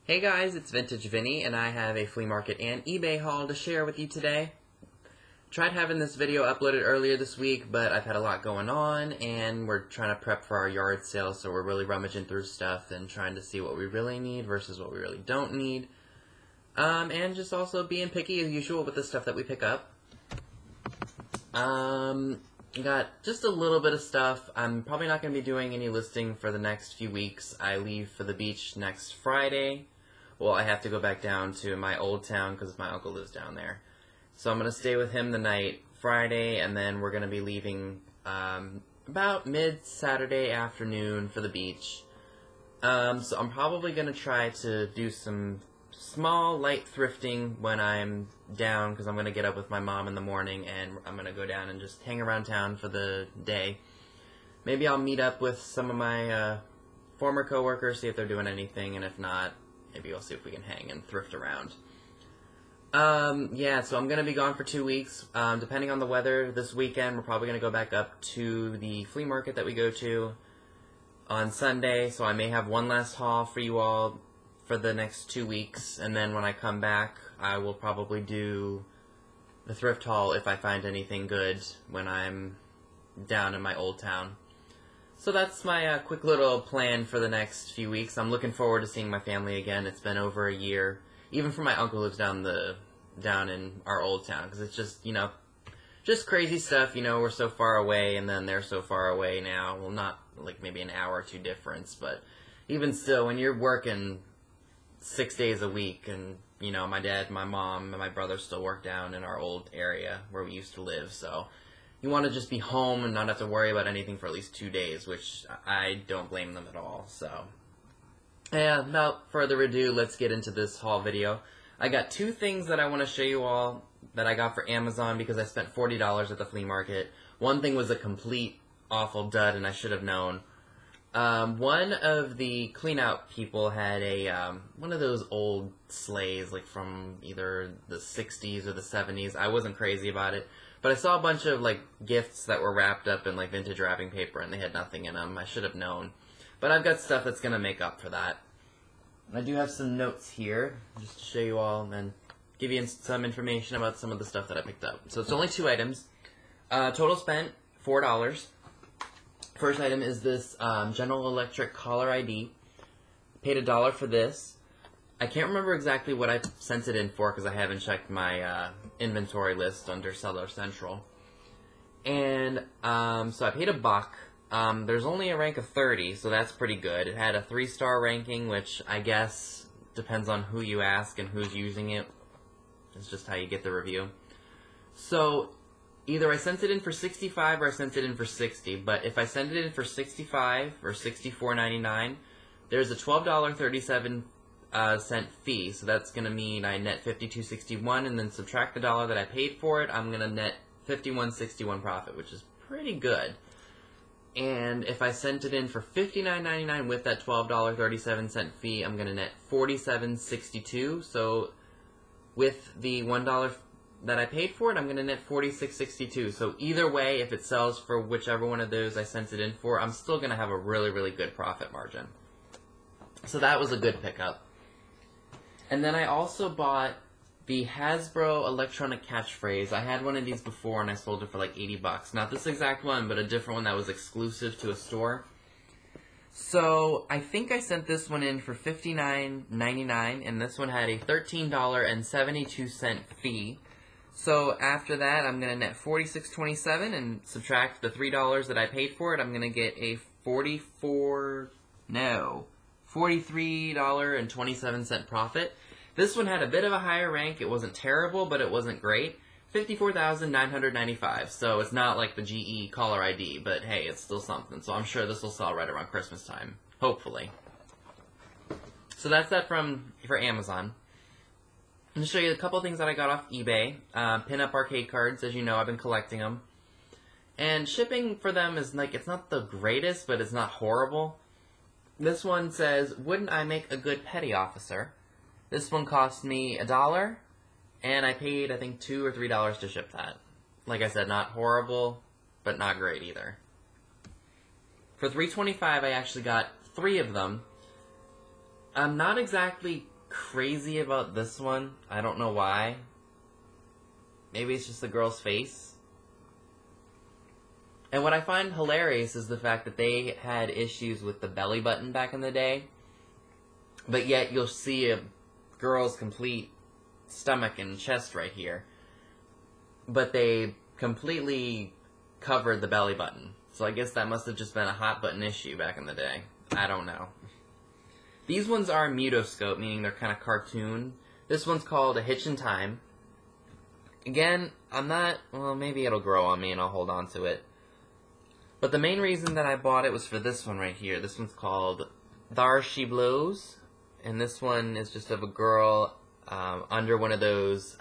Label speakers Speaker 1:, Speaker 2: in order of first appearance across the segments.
Speaker 1: Hey guys, it's Vintage Vinny, and I have a flea market and eBay haul to share with you today. Tried having this video uploaded earlier this week, but I've had a lot going on, and we're trying to prep for our yard sale, so we're really rummaging through stuff and trying to see what we really need versus what we really don't need. And just also being picky as usual with the stuff that we pick up. Got just a little bit of stuff. I'm probably not going to be doing any listing for the next few weeks. I leave for the beach next Friday. Well, I have to go back down to my old town because my uncle lives down there. So I'm going to stay with him the night Friday, and then we're going to be leaving about mid-Saturday afternoon for the beach. So I'm probably going to try to do some small, light thrifting when I'm down, because I'm going to get up with my mom in the morning, and I'm going to go down and just hang around town for the day. Maybe I'll meet up with some of my former coworkers, see if they're doing anything, and if not, maybe we'll see if we can hang and thrift around. Yeah, so I'm going to be gone for 2 weeks. Depending on the weather this weekend, we're probably going to go back up to the flea market that we go to on Sunday, so I may have one last haul for you all for the next 2 weeks, and then when I come back, I will probably do the thrift haul if I find anything good when I'm down in my old town. So that's my quick little plan for the next few weeks. I'm looking forward to seeing my family again. It's been over a year, even for my uncle who lives down in our old town, because it's just, you know, just crazy stuff. You know, we're so far away, and then they're so far away now. Well, not like maybe an hour or two difference, but even still, when you're working 6 days a week, and you know, my dad, my mom, and my brother still work down in our old area where we used to live, so you want to just be home and not have to worry about anything for at least 2 days, which I don't blame them at all. So yeah, without further ado, let's get into this haul video. I got two things that I want to show you all that I got for Amazon because I spent $40 at the flea market. One thing was a complete awful dud, and I should have known. One of the clean out people had a one of those old sleighs, like from either the 60s or the 70s. I wasn't crazy about it, but I saw a bunch of like gifts that were wrapped up in like vintage wrapping paper, and they had nothing in them. I should have known, but I've got stuff that's gonna make up for that. I do have some notes here just to show you all and give you some information about some of the stuff that I picked up. So it's only 2 items. Total spent $4. First item is this General Electric caller ID. Paid $1 for this. I can't remember exactly what I sent it in for because I haven't checked my inventory list under Seller Central. And so I paid $1. There's only a rank of 30, so that's pretty good. It had a 3-star ranking, which I guess depends on who you ask and who's using it. It's just how you get the review. So either I sent it in for 65 or I sent it in for 60, but if I send it in for 65 or $64.99, there's a $12.37 cent fee, so that's going to mean I net $52.61, and then subtract the $1 that I paid for it, I'm going to net $51.61 profit, which is pretty good. And if I sent it in for $59.99 with that $12.37 cent fee, I'm going to net $47.62, so with the $1 that I paid for it, I'm going to net $46.62. So either way, if it sells for whichever one of those I sent it in for, I'm still going to have a really, really good profit margin. So that was a good pickup. And then I also bought the Hasbro electronic catchphrase. I had one of these before and I sold it for like 80 bucks. Not this exact one, but a different one that was exclusive to a store. So I think I sent this one in for $59.99, and this one had a $13.72 fee. So after that, I'm going to net $46.27 and subtract the $3 that I paid for it. I'm going to get a $43.27 profit. This one had a bit of a higher rank. It wasn't terrible, but it wasn't great. $54,995. So it's not like the GE caller ID, but hey, it's still something. So I'm sure this will sell right around Christmas time, hopefully. So that's that for Amazon. I'm going to show you a couple things that I got off eBay. Pinup arcade cards, as you know, I've been collecting them. And shipping for them is like, it's not the greatest, but it's not horrible. This one says, wouldn't I make a good petty officer? This one cost me $1, and I paid, I think, $2 or $3 to ship that. Like I said, not horrible, but not great either. For $3.25, I actually got 3 of them. I'm not exactly crazy about this one. I don't know why. Maybe it's just the girl's face. And what I find hilarious is the fact that they had issues with the belly button back in the day. But yet you'll see a girl's complete stomach and chest right here. But they completely covered the belly button. So I guess that must have just been a hot button issue back in the day. I don't know. These ones are mutoscope, meaning they're kind of cartoon. This one's called A Hitch in Time. Again, I'm not... Well, maybe it'll grow on me and I'll hold on to it. But the main reason that I bought it was for this one right here. This one's called Thar She Blows. And this one is just of a girl under one of those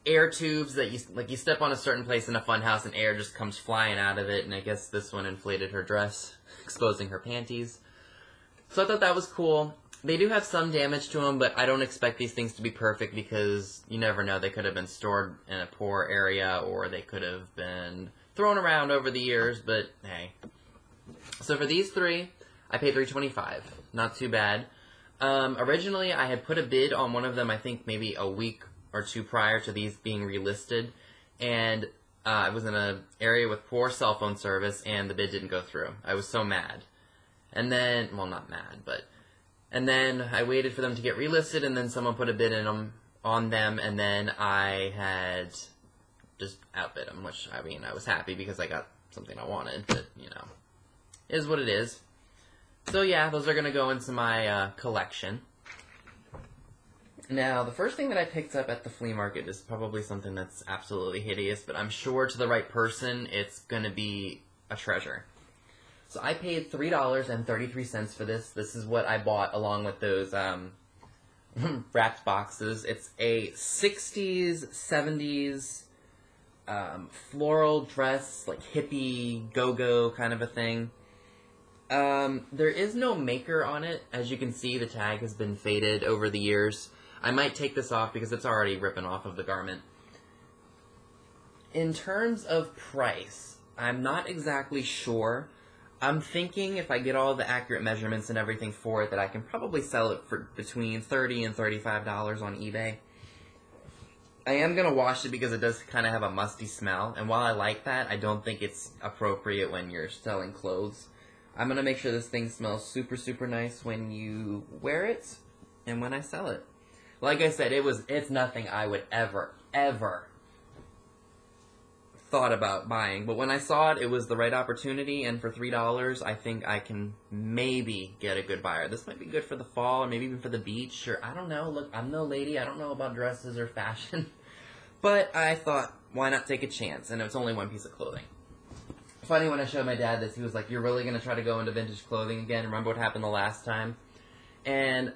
Speaker 1: air tubes that you step on a certain place in a fun house and air just comes flying out of it. And I guess this one inflated her dress, exposing her panties. So I thought that was cool. They do have some damage to them, but I don't expect these things to be perfect because you never know. They could have been stored in a poor area or they could have been thrown around over the years, but hey. So for these three, I paid $3.25. Not too bad. Originally, I had put a bid on one of them, I think maybe a week or two prior to these being relisted, and I was in an area with poor cell phone service, and the bid didn't go through. I was so mad. And then, well, not mad, but... And then I waited for them to get relisted, and then someone put a bid on them, and then I had just outbid them, which, I mean, I was happy because I got something I wanted, but, you know, it is what it is. So yeah, those are going to go into my collection. Now, the first thing that I picked up at the flea market is probably something that's absolutely hideous, but I'm sure to the right person it's going to be a treasure. So I paid $3.33 for this. This is what I bought along with those wrapped boxes. It's a 60s, 70s floral dress, like hippie, go-go kind of a thing. There is no maker on it. As you can see, the tag has been faded over the years. I might take this off because it's already ripping off of the garment. In terms of price, I'm not exactly sure. I'm thinking if I get all the accurate measurements and everything for it that I can probably sell it for between $30 and $35 on eBay. I am going to wash it because it does kind of have a musty smell, and while I like that, I don't think it's appropriate when you're selling clothes. I'm going to make sure this thing smells super, super nice when you wear it and when I sell it. Like I said, it's nothing I would ever thought about buying, but when I saw it, it was the right opportunity, and for $3, I think I can maybe get a good buyer. This might be good for the fall, or maybe even for the beach, or I don't know. Look, I'm no lady. I don't know about dresses or fashion, but I thought, why not take a chance? And it's only one piece of clothing. Funny, when I showed my dad this, he was like, "You're really going to try to go into vintage clothing again? Remember what happened the last time?" And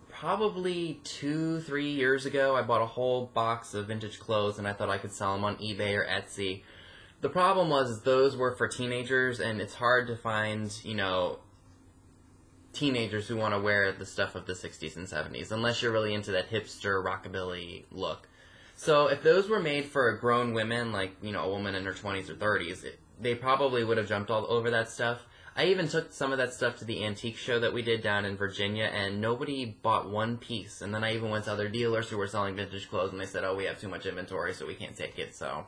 Speaker 1: probably 2-3 years ago, I bought a whole box of vintage clothes, and I thought I could sell them on eBay or Etsy. The problem was those were for teenagers, and it's hard to find, you know, teenagers who want to wear the stuff of the 60s and 70s, unless you're really into that hipster rockabilly look. So if those were made for grown women, like, you know, a woman in her 20s or 30s, they probably would have jumped all over that stuff. I even took some of that stuff to the antique show that we did down in Virginia, and nobody bought one piece. And then I even went to other dealers who were selling vintage clothes, and they said, "Oh, we have too much inventory, so we can't take it." So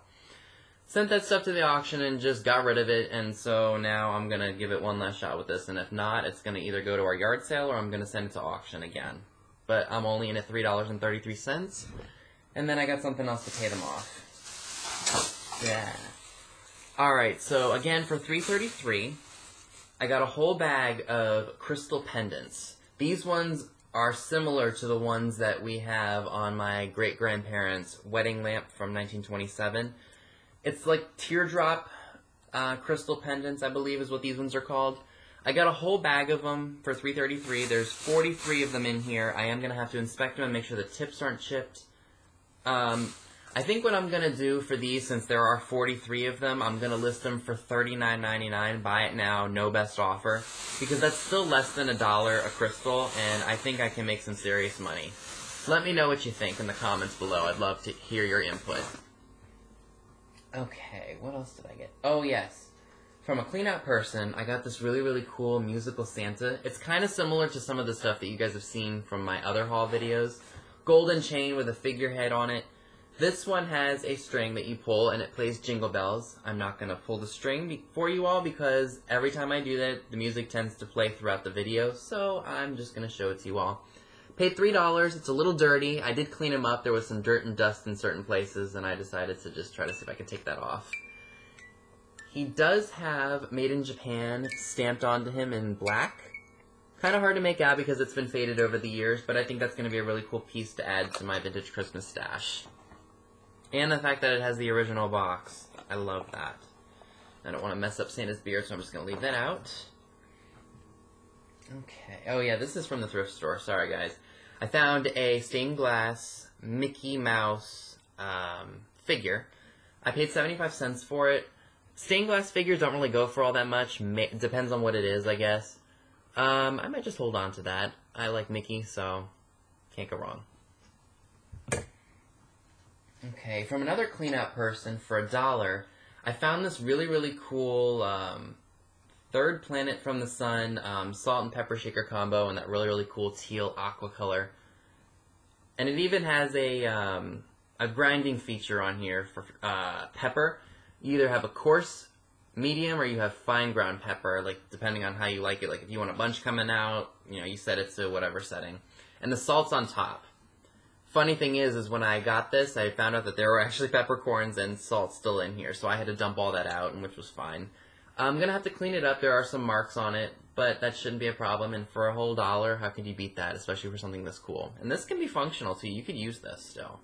Speaker 1: sent that stuff to the auction and just got rid of it, and so now I'm going to give it one last shot with this, and if not, it's going to either go to our yard sale or I'm going to send it to auction again. But I'm only in at $3.33, and then I got something else to pay them off. Yeah. Alright, so again, for $3.33, I got a whole bag of crystal pendants. These ones are similar to the ones that we have on my great-grandparents' wedding lamp from 1927. It's like teardrop crystal pendants, I believe is what these ones are called. I got a whole bag of them for $3.33. There's 43 of them in here. I am going to have to inspect them and make sure the tips aren't chipped. I think what I'm going to do for these, since there are 43 of them, I'm going to list them for $39.99. Buy it now, no best offer. Because that's still less than $1 a crystal, and I think I can make some serious money. Let me know what you think in the comments below. I'd love to hear your input. Okay, what else did I get? Oh, yes. From a clean-out person, I got this really, really cool musical Santa. It's kind of similar to some of the stuff that you guys have seen from my other haul videos. Golden chain with a figurehead on it. This one has a string that you pull and it plays Jingle Bells. I'm not going to pull the string for you all because every time I do that, the music tends to play throughout the video, so I'm just going to show it to you all. Paid $3. It's a little dirty. I did clean him up. There was some dirt and dust in certain places, and I decided to just try to see if I could take that off. He does have Made in Japan stamped onto him in black. Kind of hard to make out because it's been faded over the years, but I think that's going to be a really cool piece to add to my vintage Christmas stash. And the fact that it has the original box. I love that. I don't want to mess up Santa's beard, so I'm just going to leave that out. Okay. Oh yeah, this is from the thrift store. Sorry, guys. I found a stained glass Mickey Mouse figure. I paid 75 cents for it. Stained glass figures don't really go for all that much. Depends on what it is, I guess. I might just hold on to that. I like Mickey, so can't go wrong. Okay, from another clean-out person, for $1, I found this really, really cool Third Planet from the Sun salt and pepper shaker combo in that really, really cool teal aqua color. And it even has a grinding feature on here for pepper. You either have a coarse, medium, or you have fine ground pepper, like depending on how you like it. Like if you want a bunch coming out, you know, you set it to whatever setting. And the salt's on top. Funny thing is when I got this, I found out that there were actually peppercorns and salt still in here, so I had to dump all that out, and which was fine. I'm gonna have to clean it up. There are some marks on it, but that shouldn't be a problem. And for a whole $1, how could you beat that, especially for something this cool? And this can be functional too. You could use this still.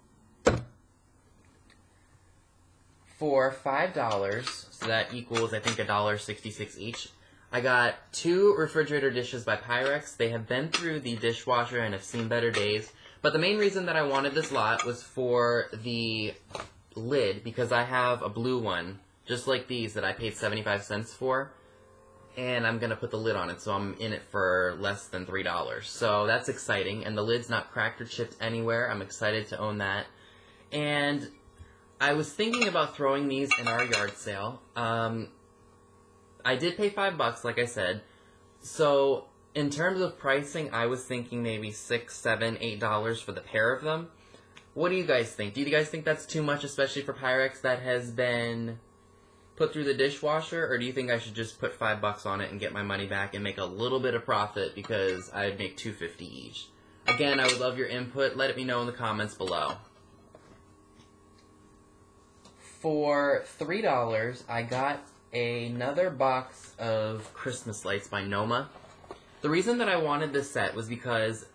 Speaker 1: For $5, so that equals, I think, $1.66 each, I got 2 refrigerator dishes by Pyrex. They have been through the dishwasher and have seen better days. But the main reason that I wanted this lot was for the lid, because I have a blue one, just like these, that I paid 75 cents for. And I'm going to put the lid on it, so I'm in it for less than $3. So that's exciting, and the lid's not cracked or chipped anywhere. I'm excited to own that. And I was thinking about throwing these in our yard sale. I did pay $5, like I said. So in terms of pricing, I was thinking maybe $6, $7, $8 for the pair of them. What do you guys think? Do you guys think that's too much, especially for Pyrex that has been put through the dishwasher? Or do you think I should just put $5 on it and get my money back and make a little bit of profit, because I'd make $2.50 each? Again, I would love your input. Let me know in the comments below. For $3, I got another box of Christmas lights by Noma. The reason that I wanted this set was because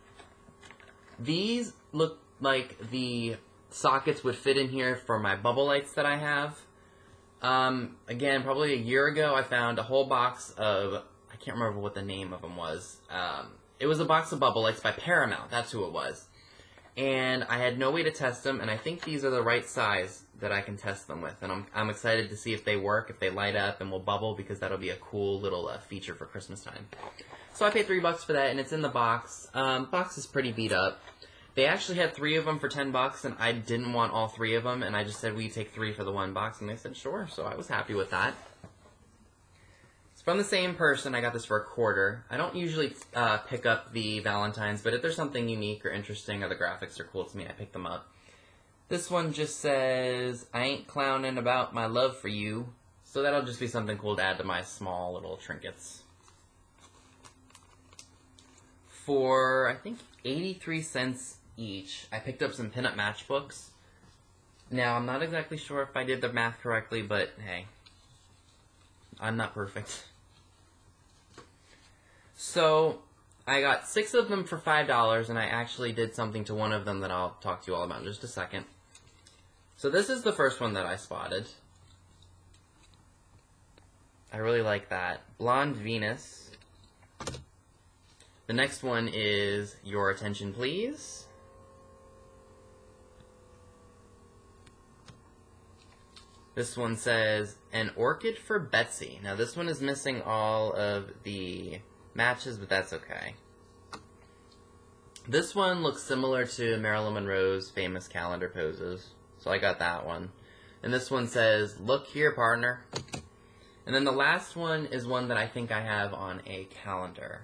Speaker 1: these look like the sockets would fit in here for my bubble lights that I have. Again, probably a year ago, I found a whole box of, I can't remember what the name of them was. It was a box of bubble lights by Paramount. That's who it was. And I had no way to test them, and I think these are the right size that I can test them with. And I'm excited to see if they work, if they light up and will bubble, because that'll be a cool little feature for Christmas time. So I paid $3 for that, and it's in the box. Box is pretty beat up. They actually had 3 of them for $10, and I didn't want all 3 of them, and I just said, will you take 3 for the 1 box? And they said, sure, so I was happy with that. It's from the same person. I got this for $0.25. I don't usually pick up the Valentines, but if there's something unique or interesting or the graphics are cool to me, I pick them up. This one just says, I ain't clowning about my love for you, so that'll just be something cool to add to my small little trinkets. For, I think, 83 cents each, I picked up some pinup matchbooks. Now, I'm not exactly sure if I did the math correctly, but hey, I'm not perfect. So, I got 6 of them for $5, and I actually did something to one of them that I'll talk to you all about in just a second. So this is the first one that I spotted. I really like that. Blonde Venus. The next one is Your Attention Please. This one says, An Orchid for Betsy. Now this one is missing all of the matches, but that's okay. This one looks similar to Marilyn Monroe's famous calendar poses, so I got that one. And this one says, Look here, partner. And then the last one is one that I think I have on a calendar.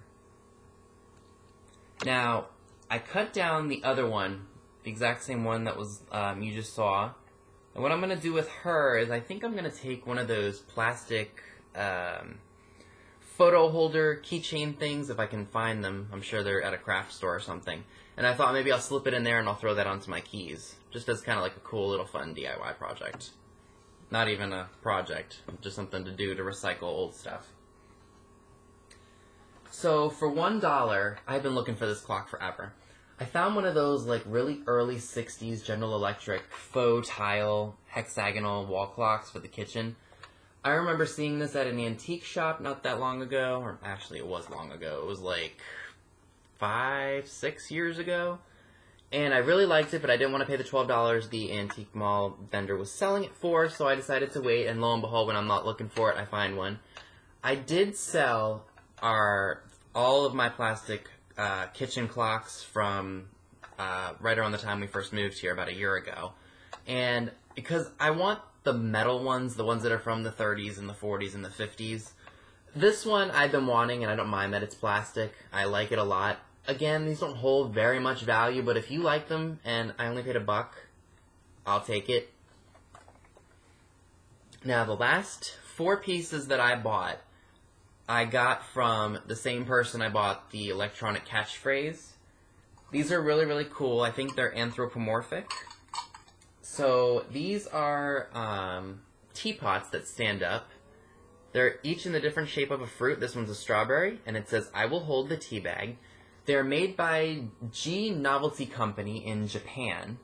Speaker 1: Now, I cut down the other one, the exact same one that was you just saw. And what I'm going to do with her is I think I'm going to take one of those plastic photo holder keychain things, if I can find them. I'm sure they're at a craft store or something. And I thought maybe I'll slip it in there and I'll throw that onto my keys. Just as kind of like a cool little fun DIY project. Not even a project, just something to do to recycle old stuff. So for $1, I've been looking for this clock forever. I found one of those like really early 60s General Electric faux tile hexagonal wall clocks for the kitchen. I remember seeing this at an antique shop not that long ago, or actually it was long ago. It was like 5-6 years ago. And I really liked it, but I didn't want to pay the $12 the antique mall vendor was selling it for, so I decided to wait, and lo and behold, when I'm not looking for it, I find one. I did sell all of my plastic kitchen clocks from right around the time we first moved here, about a year ago. And because I want the metal ones, the ones that are from the 30s and the 40s and the 50s, this one I've been wanting, and I don't mind that it's plastic. I like it a lot. Again, these don't hold very much value, but if you like them, and I only paid $1, I'll take it. Now, the last 4 pieces that I bought, I got from the same person I bought the electronic catchphrase. These are really, really cool. I think they're anthropomorphic. So, these are teapots that stand up. They're each in the different shape of a fruit. This one's a strawberry, and it says, "I will hold the tea bag." They're made by G Novelty Company in Japan.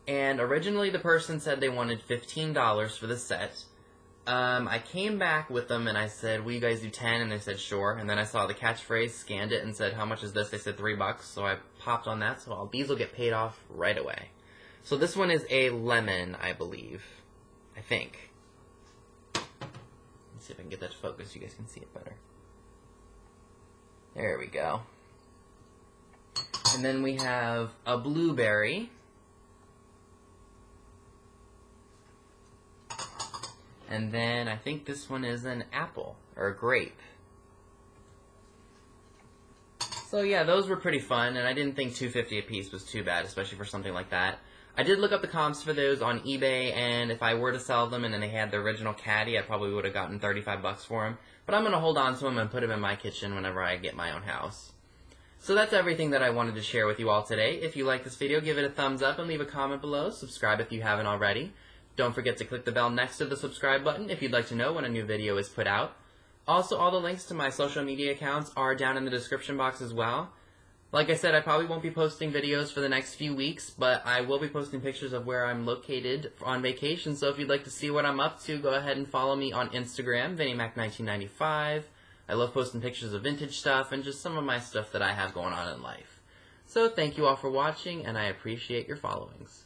Speaker 1: And originally the person said they wanted $15 for the set. I came back with them and I said, "Will you guys do 10?" And they said, "Sure." And then I saw the catchphrase, scanned it, and said, "How much is this?" They said $3, so I popped on that. So these will get paid off right away. So this one is a lemon, I believe. I think. Let's see if I can get that to focus so you guys can see it better. There we go. And then we have a blueberry. And then I think this one is an apple, or a grape. So yeah, those were pretty fun, and I didn't think $2.50 a piece was too bad, especially for something like that. I did look up the comps for those on eBay, and if I were to sell them and then they had the original caddy, I probably would have gotten $35 for them. But I'm going to hold on to them and put them in my kitchen whenever I get my own house. So that's everything that I wanted to share with you all today. If you like this video, give it a thumbs up and leave a comment below. Subscribe if you haven't already. Don't forget to click the bell next to the subscribe button if you'd like to know when a new video is put out. Also, all the links to my social media accounts are down in the description box as well. Like I said, I probably won't be posting videos for the next few weeks, but I will be posting pictures of where I'm located on vacation, so if you'd like to see what I'm up to, go ahead and follow me on Instagram, VinnyMac1995. I love posting pictures of vintage stuff and just some of my stuff that I have going on in life. So thank you all for watching, and I appreciate your followings.